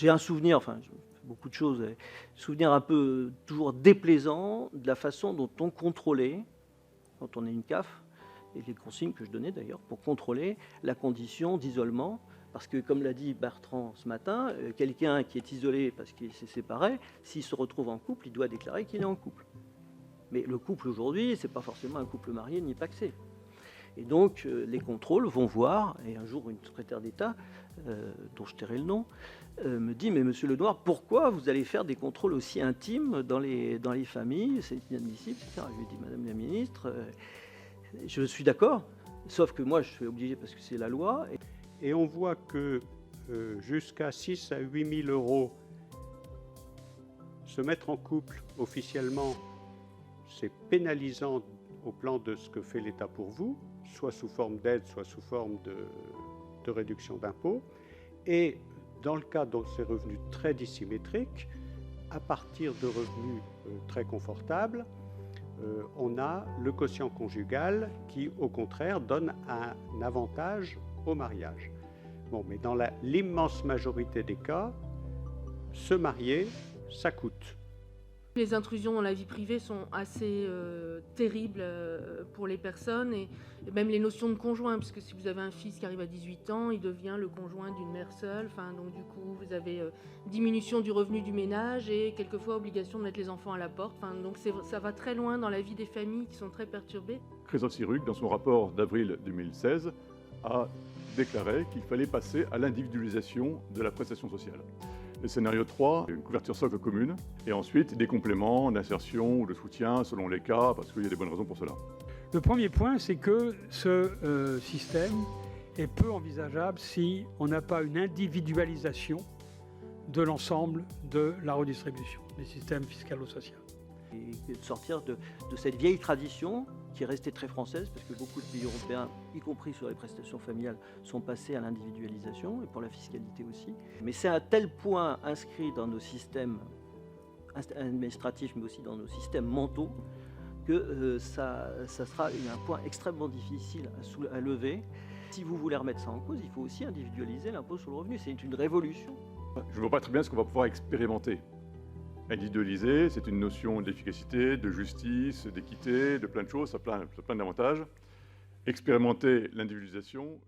j'ai un souvenir, enfin, beaucoup de choses, souvenir un peu toujours déplaisant de la façon dont on contrôlait, quand on est une CAF, et les consignes que je donnais d'ailleurs, pour contrôler la condition d'isolement. Parce que, comme l'a dit Bertrand ce matin, quelqu'un qui est isolé parce qu'il s'est séparé, s'il se retrouve en couple, il doit déclarer qu'il est en couple. Mais le couple aujourd'hui, ce n'est pas forcément un couple marié ni pacsé. Et donc, les contrôles vont voir, et un jour, une secrétaire d'État, dont je tairai le nom, me dit « Mais monsieur Lenoir, pourquoi vous allez faire des contrôles aussi intimes dans les familles? C'est inadmissible, etc. » Je lui ai dit « Madame la ministre, je suis d'accord, sauf que moi, je suis obligé parce que c'est la loi. » Et on voit que jusqu'à 6 à 8 000 euros, se mettre en couple officiellement, c'est pénalisant au plan de ce que fait l'État pour vous, soit sous forme d'aide, soit sous forme de réduction d'impôts. Et dans le cas de ces revenus très dissymétriques, à partir de revenus très confortables, on a le quotient conjugal qui, au contraire, donne un avantage au mariage. Bon, mais dans l'immense majorité des cas, se marier, ça coûte. Les intrusions dans la vie privée sont assez terribles pour les personnes et même les notions de conjoint, puisque si vous avez un fils qui arrive à 18 ans, il devient le conjoint d'une mère seule. Enfin, donc du coup, vous avez diminution du revenu du ménage et quelquefois obligation de mettre les enfants à la porte. Enfin, donc ça va très loin dans la vie des familles qui sont très perturbées. Christophe Sirugue, dans son rapport d'avril 2016, a déclaré qu'il fallait passer à l'individualisation de la prestation sociale. Le scénario 3, une couverture socle commune, et ensuite des compléments d'insertion ou de soutien selon les cas, parce qu'il y a des bonnes raisons pour cela. Le premier point, c'est que ce système est peu envisageable si on n'a pas une individualisation de l'ensemble de la redistribution des systèmes fiscalo-sociaux. Et de sortir de cette vieille tradition qui est restée très française, parce que beaucoup de pays européens, y compris sur les prestations familiales, sont passés à l'individualisation, et pour la fiscalité aussi. Mais c'est à tel point inscrit dans nos systèmes administratifs, mais aussi dans nos systèmes mentaux, que ça sera un point extrêmement difficile à lever. Si vous voulez remettre ça en cause, il faut aussi individualiser l'impôt sur le revenu. C'est une révolution. Je ne vois pas très bien ce qu'on va pouvoir expérimenter. Individualiser, c'est une notion d'efficacité, de justice, d'équité, de plein de choses, ça a plein d'avantages. Expérimenter l'individualisation,